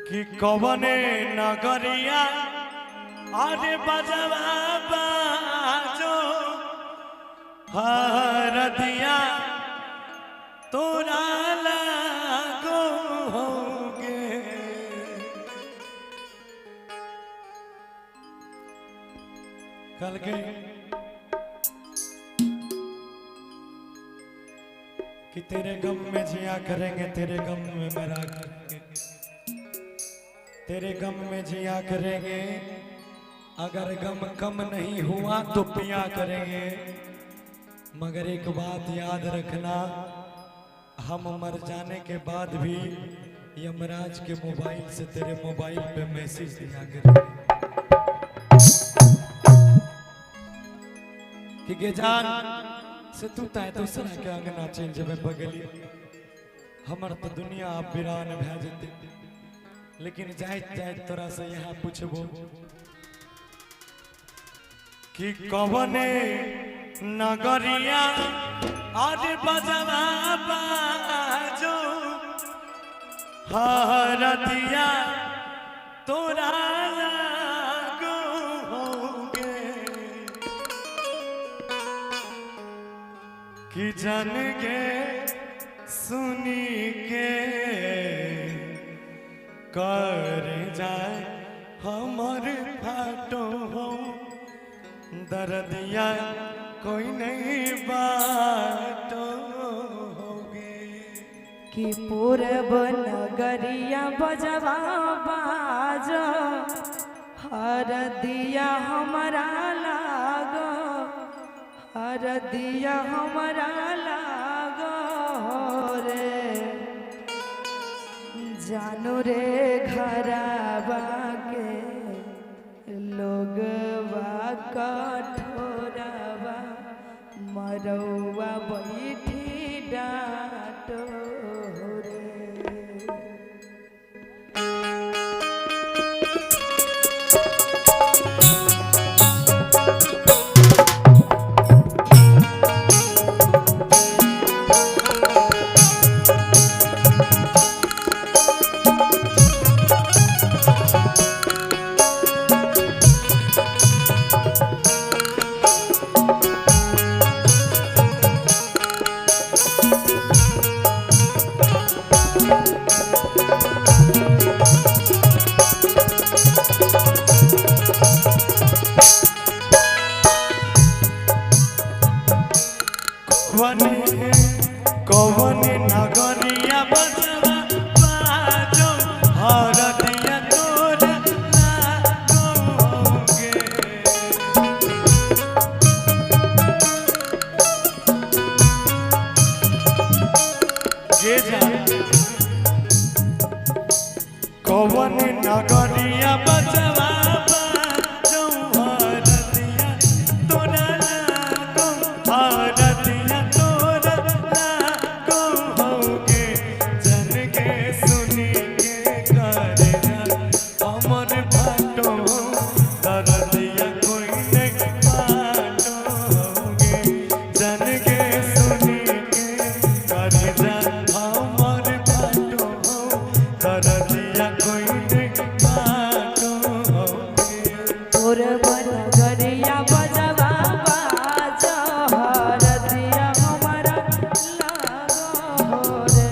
कि कवने नगरिया अरे बजवा बाजो हरदिया तोरा लागो होगे। कल के कि तेरे गम में जिया करेंगे, तेरे गम में मरा करेंगे, तेरे गम में जिया करेंगे। अगर गम कम नहीं हुआ तो पिया करेंगे। मगर एक बात याद रखना, हम मर जाने के बाद भी यमराज के मोबाइल से तेरे मोबाइल पे मैसेज दिया करेंगे कि गे जान से तू ताय दूसरा के अंगना चल जब बगली हमर तो दुनिया आप वीरान भे जेते। लेकिन जाइत जाइत तोरा से यहाँ पूछबो कि कवने नगरिया आज बजवा बाजो हरदिया तोरा लागो होगे। कि जन के सुनी के कर जाए हमर फाटो हो दर्दिया कोई नहीं बाटो होगे। कि पूरब नगरिया बजवा बाजो हरदिया हमरा लागो, हरदिया हमरा लागो रे। जानू रे घरवा के लोगवा कठोरवा मरौवा बैठी डाटो रे। कवने नगरिया बजवा बाजो हरदिया तोरा लागो होगे। गे जान कवने नगरिया बजवा बाजो हरदिया तोरा लागो, हरदिया तोरा लागो होगे। जन के सुनी के करना हमर फाटो दर्दिया कोई नहीं बाटो होगे। जन के सुनी के करना हमर फाटो दर्दिया कोई नहीं बाटो होगे। पूरब नगरिया बजवा बाजो हरदिया हमरा लागो रे।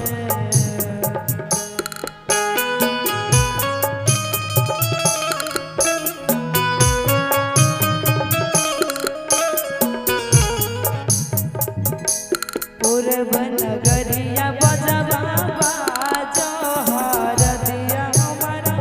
पूरब नगरिया बजवा बाजो हरदिया हमरा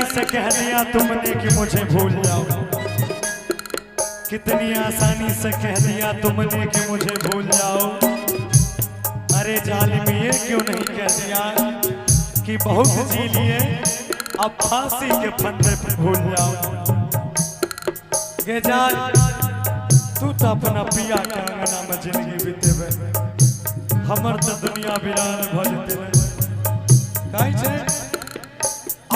से कह दिया तुमने कि मुझे भूल जाओ, कितनी आसानी से कह दिया तुमने कि मुझे भूल जाओ। अरे जालिम ये क्यों नहीं कह दिया कि बहुत जी लिए अब फांसी के फंदे पर भूल जाओ। गे जान तू तो अपना पिया के अंगना में जिंदगी बीतेबे, हमर तो दुनिया वीरान भ जेते। काई छे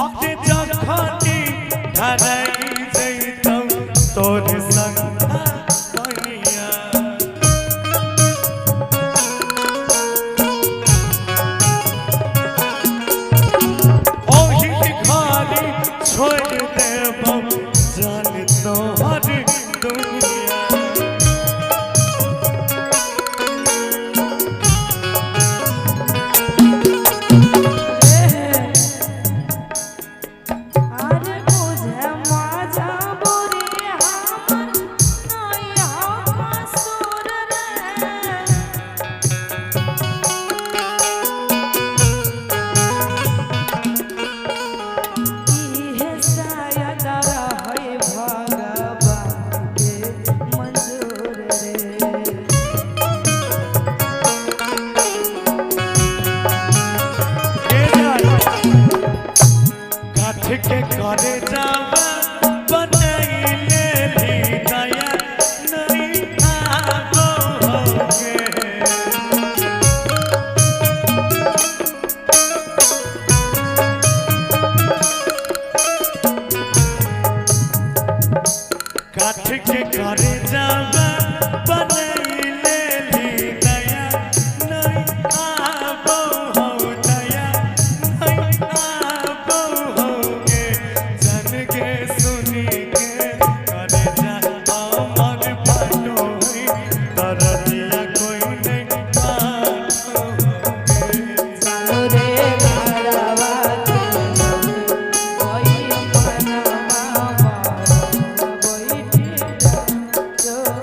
आके जखानी ढाई जइतौ तोरे संग बनिया। ओही खाली छोड़ देबौ जान तोहर दुनिया। अरे बुझे माझा बुरी हमर नया मसूर रे। इहे शायद रहै भगवान के मंजूर रे। काठ के करे जावा बनैले भी दया नहीं आओगे। काठ के करे जावा बनैले भी दया नहीं आबो हो, दया नहीं आबो होगे। जन के सुनी के करे जा अमर पटोई, दरदिया कोई नहीं पाओगे। रे घरवा के कोई बनवा बैठी चोरे।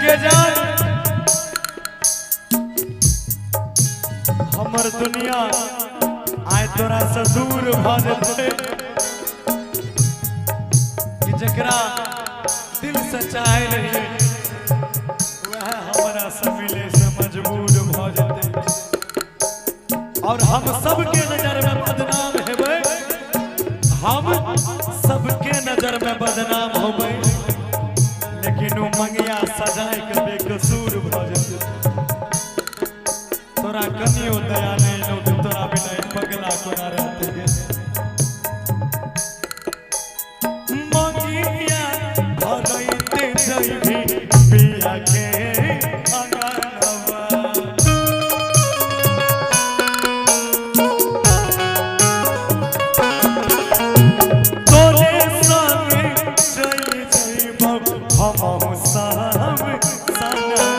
गे जान हमर दुनिया आय तोरा से दूर भ जेते, कि जकरा दिल से चाहे रहिए वह हमरा से मिले से मजबूर भ जेते। और हम सबके नजर में बदनाम हेबै, हम सबके नजर में बदनाम होबै, लेकिन वो मंगिया सजाए के बेकसूर भ जेते। तोरा कनियो दया नहीं लो तो तोरा बिना एक पगला कोना रहते गे। मंगिया भरैते जइभी पिया के अंगनवा। तोरे संग चल जइबौ हमहु सब संगवा।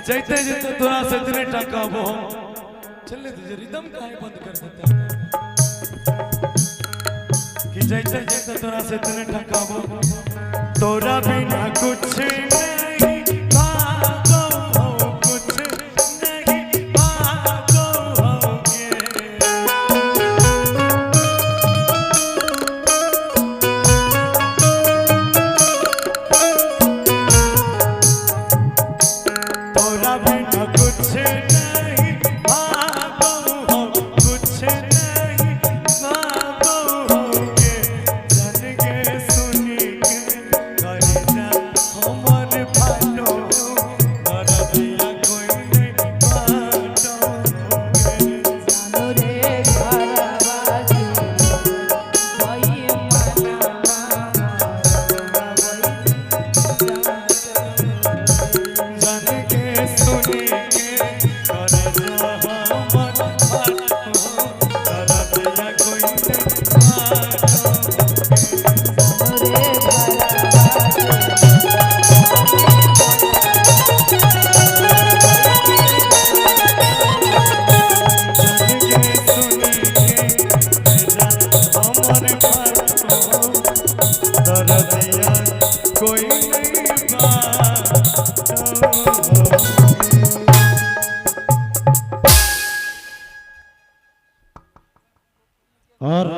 जैते जैते तोरा से इतने टका वो चले तुझे रिदम काहे बंद कर देता है कि जैते जैते तोरा से इतने टका वो तोरा बिना कुछ नहीं भागो हो, कुछ नहीं भागो होगे। तोरा बिना कुछ नहीं भागो हो, कुछ नहीं भागो होगे। जन के सुनी के करे जा हमर फाटो, कर दिया कोई नहीं बाटो होगे। जानो रे घरवासी कोई जन के सुनी के करे जा हमर फाटो, कर दिया कोई नहीं बाटो होगे। कोई नहीं बात। और